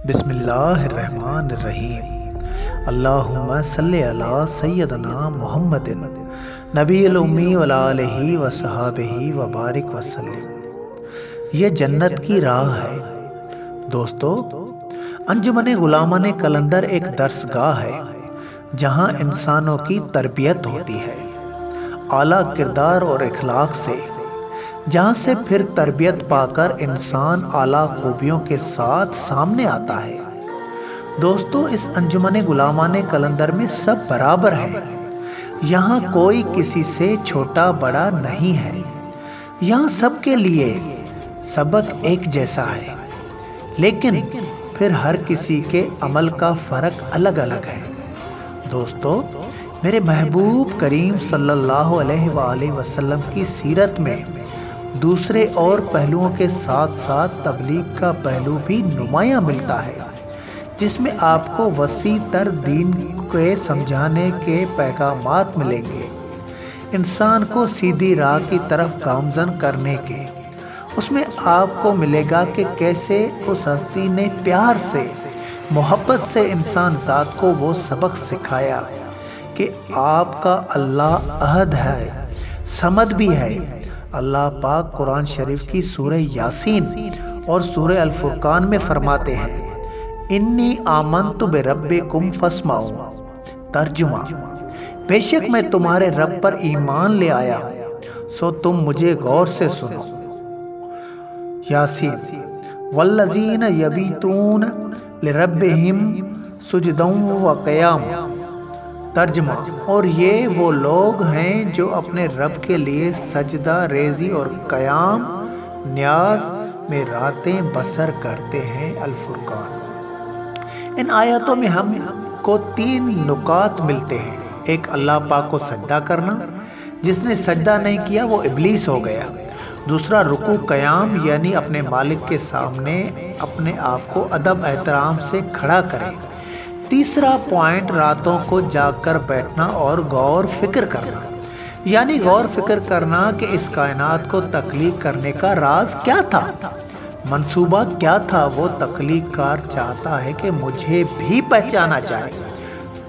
بسم اللہ الرحمن الرحیم۔ اللہم صلی علی سیدنا محمد نبی الامی وعلی آلہ وصحابہ وبارک وسلم۔ یہ جنت کی راہ ہے۔ دوستو، انجمن غلامان قلندر ایک درسگاہ ہے جہاں انسانوں کی تربیت ہوتی ہے اعلیٰ کردار اور اخلاق سے، جہاں سے پھر تربیت پا کر انسان اعلیٰ خوبیوں کے ساتھ سامنے آتا ہے۔ دوستو، اس انجمن غلامان قلندر میں سب برابر ہیں۔ یہاں کوئی کسی سے چھوٹا بڑا نہیں ہے۔ یہاں سب کے لیے سبق ایک جیسا ہے، لیکن پھر ہر کسی کے عمل کا فرق الگ الگ ہے۔ دوستو، میرے محبوب کریم صلی اللہ علیہ وآلہ وسلم کی سیرت میں دوسرے اور پہلوؤں کے ساتھ ساتھ تبلیغ کا پہلو بھی نمایاں ملتا ہے، جس میں آپ کو وسیع تر دین کے سمجھانے کے پیغامات ملیں گے، انسان کو سیدھی راہ کی طرف گامزن کرنے کے۔ اس میں آپ کو ملے گا کہ کیسے اس ہستی نے پیار سے، محبت سے انسان ذات کو وہ سبق سکھایا کہ آپ کا اللہ احد ہے، صمد بھی ہے۔ اللہ پاک قرآن شریف کی سورہ یاسین اور سورہ الفرقان میں فرماتے ہیں، انی آمنت بربکم فاسمعوا۔ ترجمہ، بے شک میں تمہارے رب پر ایمان لے آیا ہوں، سو تم مجھے غور سے سنو۔ یاسین، والذین یبیتون لربہم سجدا وقیاما۔ ترجمہ، اور یہ وہ لوگ ہیں جو اپنے رب کے لیے سجدہ ریزی اور قیام نیاز میں راتیں بسر کرتے ہیں۔ الفرقان۔ ان آیاتوں میں ہم کو 3 نکات ملتے ہیں۔ ایک، اللہ پاک کو سجدہ کرنا، جس نے سجدہ نہیں کیا وہ ابلیس ہو گیا۔ دوسرا، رکوع قیام، یعنی اپنے مالک کے سامنے اپنے آپ کو ادب احترام سے کھڑا کرے۔ تیسرا پوائنٹ، راتوں کو جاگ کر بیٹھنا اور غور فکر کرنا، یعنی غور فکر کرنا کہ اس کائنات کو تخلیق کرنے کا راز کیا تھا، منصوبہ کیا تھا۔ وہ تخلیق کار چاہتا ہے کہ مجھے بھی پہچانا چاہے۔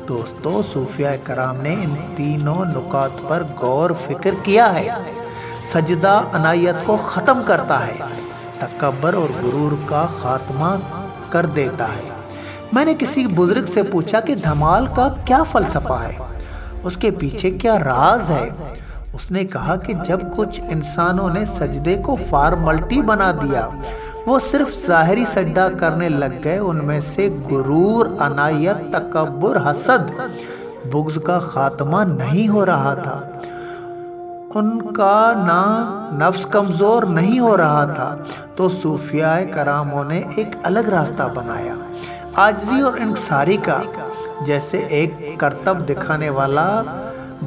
دوستو، صوفیاء کرام نے ان تینوں نکات پر غور فکر کیا ہے۔ سجدہ عنایت کو ختم کرتا ہے، تکبر اور غرور کا خاتمہ کر دیتا ہے۔ میں نے کسی بزرگ سے پوچھا کہ دھمال کا کیا فلسفہ ہے، اس کے پیچھے کیا راز ہے؟ اس نے کہا کہ جب کچھ انسانوں نے سجدے کو فارملٹی بنا دیا، وہ صرف ظاہری سجدہ کرنے لگ گئے، ان میں سے غرور، عنایت، تکبر، حسد، بغض کا خاتمہ نہیں ہو رہا تھا، ان کا نفس کمزور نہیں ہو رہا تھا۔ تو صوفیاء کراموں نے ایک الگ راستہ بنایا، عاجزی اور انکساری کا۔ جیسے ایک کرتب دکھانے والا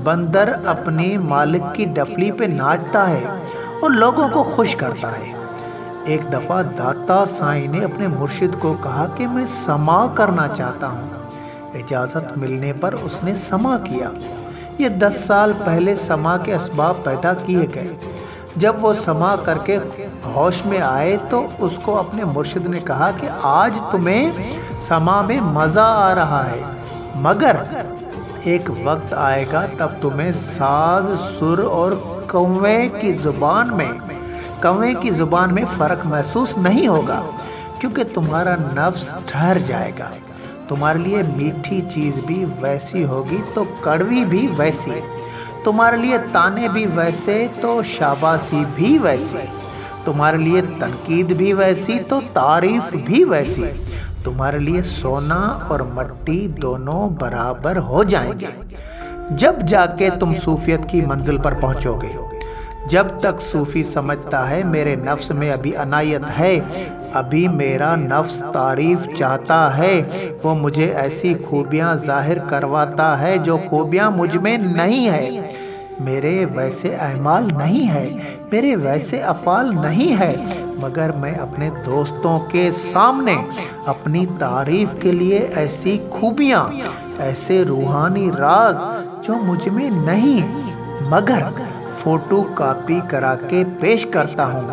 بندر اپنی مالک کی ڈفلی پہ ناچتا ہے اور لوگوں کو خوش کرتا ہے۔ ایک دفعہ داتا سائیں نے اپنے مرشد کو کہا کہ میں سماع کرنا چاہتا ہوں۔ اجازت ملنے پر اس نے سماع کیا۔ یہ 10 سال پہلے سماع کے اسباب پیدا کیے گئے۔ جب وہ سماع کر کے ہوش میں آئے تو اس کو اپنے مرشد نے کہا کہ آج تمہیں سماع میں مزہ آ رہا ہے، مگر ایک وقت آئے گا تب تمہیں ساز، سر اور کوے کی زبان میں فرق محسوس نہیں ہوگا، کیونکہ تمہارا نفس ٹھہر جائے گا۔ تمہارے لیے میٹھی چیز بھی ویسی ہوگی تو کڑوی بھی ویسی، تمہارے لیے تانے بھی ویسے تو شاباشی بھی ویسی، تمہارے لیے تنقید بھی ویسی تو تعریف بھی ویسی، تمہارے لیے سونا اور مٹی دونوں برابر ہو جائیں گے جب جا کے تم صوفیت کی منزل پر پہنچو گے۔ جب تک صوفی سمجھتا ہے میرے نفس میں ابھی عنایت ہے، ابھی میرا نفس تعریف چاہتا ہے، وہ مجھے ایسی خوبیاں ظاہر کرواتا ہے جو خوبیاں مجھ میں نہیں ہے، میرے ویسے اعمال نہیں ہے، میرے ویسے افعال نہیں ہے، مگر میں اپنے دوستوں کے سامنے اپنی تعریف کے لیے ایسی خوبیاں، ایسے روحانی راز جو مجھ میں نہیں، مگر فوٹو کاپی کرا کے پیش کرتا ہوں،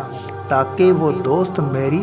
تاکہ وہ دوست میری